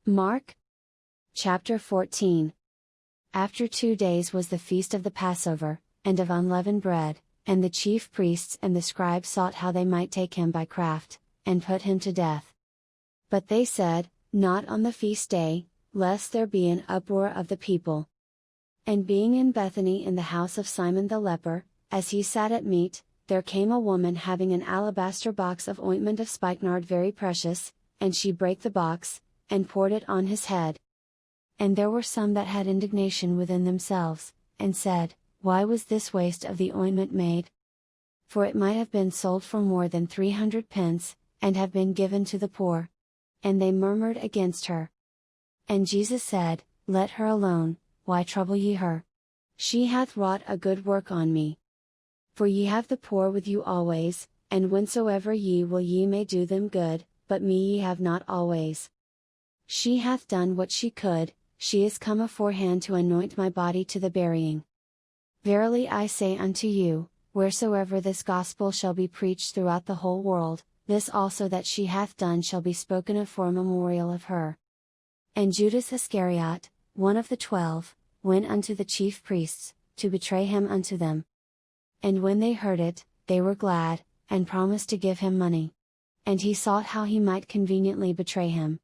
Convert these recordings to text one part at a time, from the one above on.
Mark chapter 14. After 2 days was the feast of the Passover, and of unleavened bread, and the chief priests and the scribes sought how they might take him by craft, and put him to death. But they said, Not on the feast day, lest there be an uproar of the people. And being in Bethany in the house of Simon the leper, as he sat at meat, there came a woman having an alabaster box of ointment of spikenard very precious, and she brake the box, and poured it on his head. And there were some that had indignation within themselves, and said, Why was this waste of the ointment made? For it might have been sold for more than 300 pence, and have been given to the poor. And they murmured against her. And Jesus said, Let her alone, why trouble ye her? She hath wrought a good work on me. For ye have the poor with you always, and whensoever ye will ye may do them good, but me ye have not always. She hath done what she could, she is come aforehand to anoint my body to the burying. Verily I say unto you, wheresoever this gospel shall be preached throughout the whole world, this also that she hath done shall be spoken of for a memorial of her. And Judas Iscariot, one of the 12, went unto the chief priests, to betray him unto them. And when they heard it, they were glad, and promised to give him money. And he sought how he might conveniently betray him.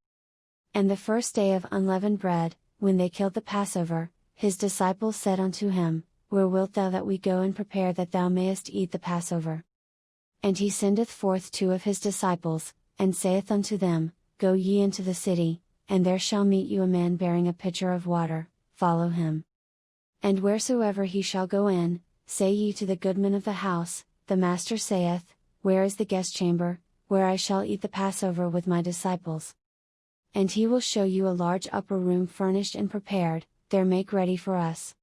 And the first day of unleavened bread, when they killed the Passover, his disciples said unto him, Where wilt thou that we go and prepare that thou mayest eat the Passover? And he sendeth forth 2 of his disciples, and saith unto them, Go ye into the city, and there shall meet you a man bearing a pitcher of water, follow him. And wheresoever he shall go in, say ye to the goodman of the house, The Master saith, Where is the guest chamber, where I shall eat the Passover with my disciples? And he will show you a large upper room furnished and prepared, there make ready for us.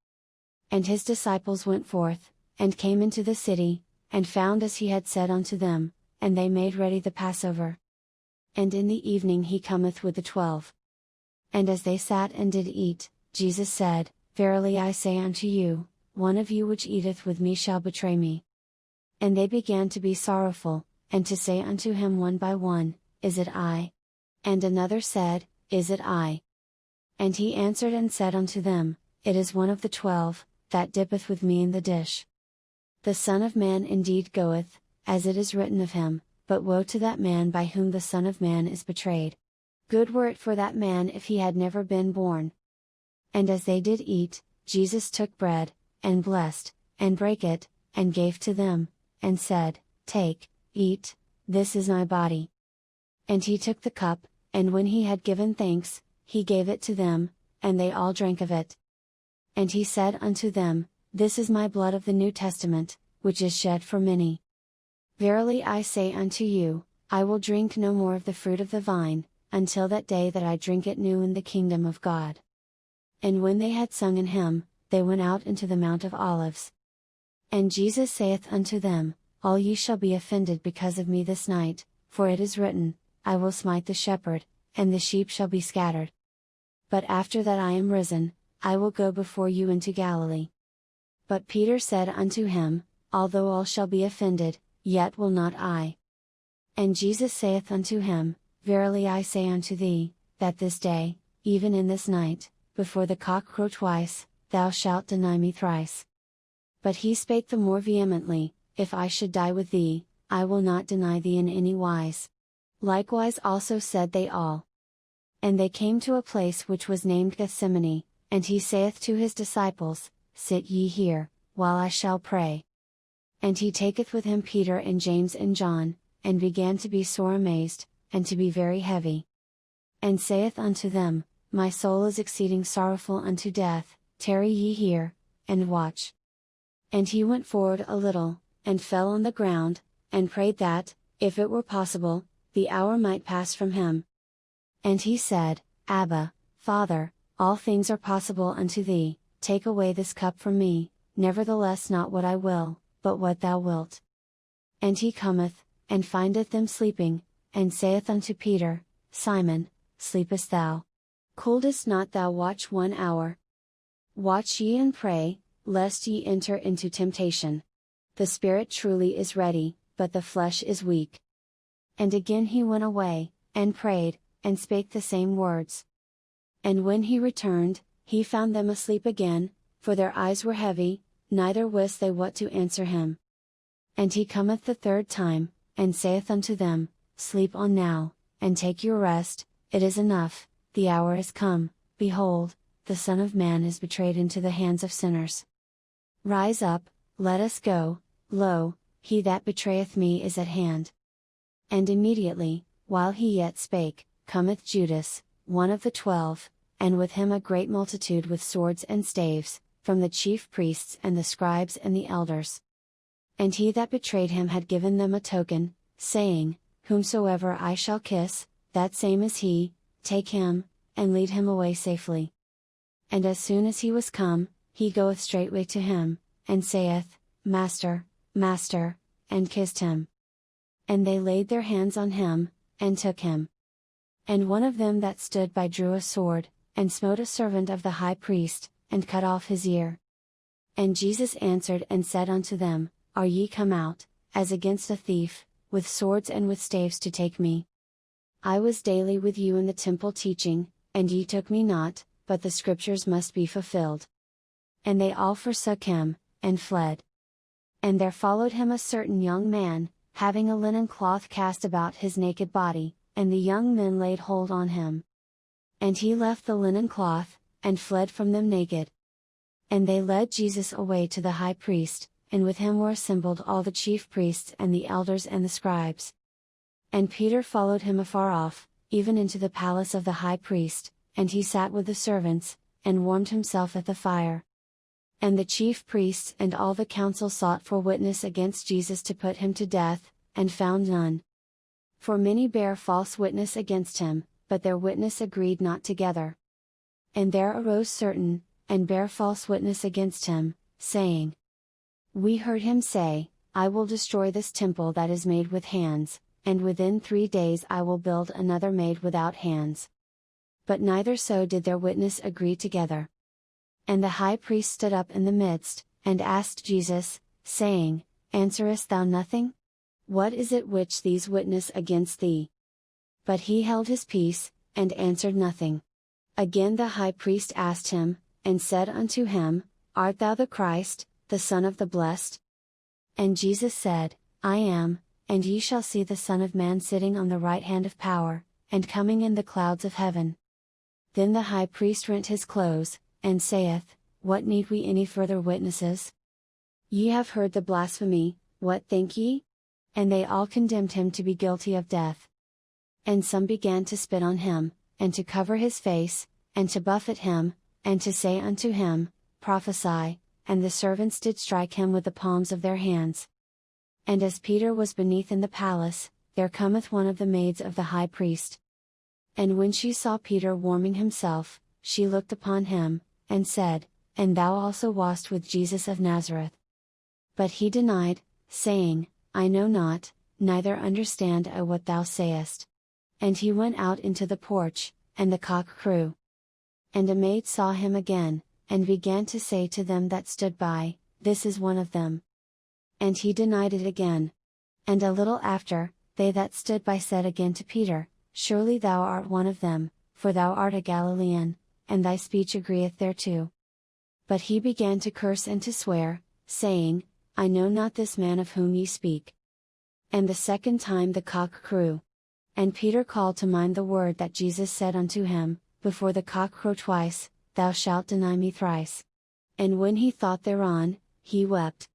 And his disciples went forth, and came into the city, and found as he had said unto them, and they made ready the Passover. And in the evening he cometh with the 12. And as they sat and did eat, Jesus said, Verily I say unto you, one of you which eateth with me shall betray me. And they began to be sorrowful, and to say unto him one by one, Is it I? And another said, Is it I? And he answered and said unto them, It is one of the 12, that dippeth with me in the dish. The Son of Man indeed goeth, as it is written of him, but woe to that man by whom the Son of Man is betrayed. Good were it for that man if he had never been born. And as they did eat, Jesus took bread, and blessed, and brake it, and gave to them, and said, Take, eat, this is my body. And he took the cup, and when he had given thanks, he gave it to them, and they all drank of it. And he said unto them, This is my blood of the New Testament, which is shed for many. Verily I say unto you, I will drink no more of the fruit of the vine, until that day that I drink it new in the kingdom of God. And when they had sung an hymn, they went out into the Mount of Olives. And Jesus saith unto them, All ye shall be offended because of me this night, for it is written, I will smite the shepherd, and the sheep shall be scattered. But after that I am risen, I will go before you into Galilee. But Peter said unto him, Although all shall be offended, yet will not I. And Jesus saith unto him, Verily I say unto thee, that this day, even in this night, before the cock crow twice, thou shalt deny me thrice. But he spake the more vehemently, If I should die with thee, I will not deny thee in any wise. Likewise also said they all. And they came to a place which was named Gethsemane, and he saith to his disciples, Sit ye here, while I shall pray. And he taketh with him Peter and James and John, and began to be sore amazed, and to be very heavy. And saith unto them, My soul is exceeding sorrowful unto death, tarry ye here, and watch. And he went forward a little, and fell on the ground, and prayed that, if it were possible, the hour might pass from him. And he said, Abba, Father, all things are possible unto thee, take away this cup from me, nevertheless not what I will, but what thou wilt. And he cometh, and findeth them sleeping, and saith unto Peter, Simon, sleepest thou? Couldest not thou watch 1 hour? Watch ye and pray, lest ye enter into temptation. The spirit truly is ready, but the flesh is weak. And again he went away, and prayed, and spake the same words. And when he returned, he found them asleep again, for their eyes were heavy, neither wist they what to answer him. And he cometh the third time, and saith unto them, Sleep on now, and take your rest, it is enough, the hour is come, behold, the Son of Man is betrayed into the hands of sinners. Rise up, let us go, lo, he that betrayeth me is at hand. And immediately, while he yet spake, cometh Judas, one of the 12, and with him a great multitude with swords and staves, from the chief priests and the scribes and the elders. And he that betrayed him had given them a token, saying, Whomsoever I shall kiss, that same is he, take him, and lead him away safely. And as soon as he was come, he goeth straightway to him, and saith, Master, Master, and kissed him. And they laid their hands on him, and took him. And one of them that stood by drew a sword, and smote a servant of the high priest, and cut off his ear. And Jesus answered and said unto them, Are ye come out, as against a thief, with swords and with staves to take me? I was daily with you in the temple teaching, and ye took me not, but the scriptures must be fulfilled. And they all forsook him, and fled. And there followed him a certain young man, having a linen cloth cast about his naked body, and the young men laid hold on him. And he left the linen cloth, and fled from them naked. And they led Jesus away to the high priest, and with him were assembled all the chief priests and the elders and the scribes. And Peter followed him afar off, even into the palace of the high priest, and he sat with the servants, and warmed himself at the fire. And the chief priests and all the council sought for witness against Jesus to put him to death, and found none. For many bare false witness against him, but their witness agreed not together. And there arose certain, and bare false witness against him, saying, We heard him say, I will destroy this temple that is made with hands, and within 3 days I will build another made without hands. But neither so did their witness agree together. And the high priest stood up in the midst, and asked Jesus, saying, Answerest thou nothing? What is it which these witness against thee? But he held his peace, and answered nothing. Again the high priest asked him, and said unto him, Art thou the Christ, the Son of the Blessed? And Jesus said, I am, and ye shall see the Son of Man sitting on the right hand of power, and coming in the clouds of heaven. Then the high priest rent his clothes, and saith, What need we any further witnesses? Ye have heard the blasphemy, what think ye? And they all condemned him to be guilty of death. And some began to spit on him, and to cover his face, and to buffet him, and to say unto him, Prophesy, and the servants did strike him with the palms of their hands. And as Peter was beneath in the palace, there cometh one of the maids of the high priest. And when she saw Peter warming himself, she looked upon him, and said, And thou also wast with Jesus of Nazareth. But he denied, saying, I know not, neither understand I what thou sayest. And he went out into the porch, and the cock crew. And a maid saw him again, and began to say to them that stood by, This is one of them. And he denied it again. And a little after, they that stood by said again to Peter, Surely thou art one of them, for thou art a Galilean, and thy speech agreeth thereto. But he began to curse and to swear, saying, I know not this man of whom ye speak. And the second time the cock crew. And Peter called to mind the word that Jesus said unto him, Before the cock crow twice, thou shalt deny me thrice. And when he thought thereon, he wept.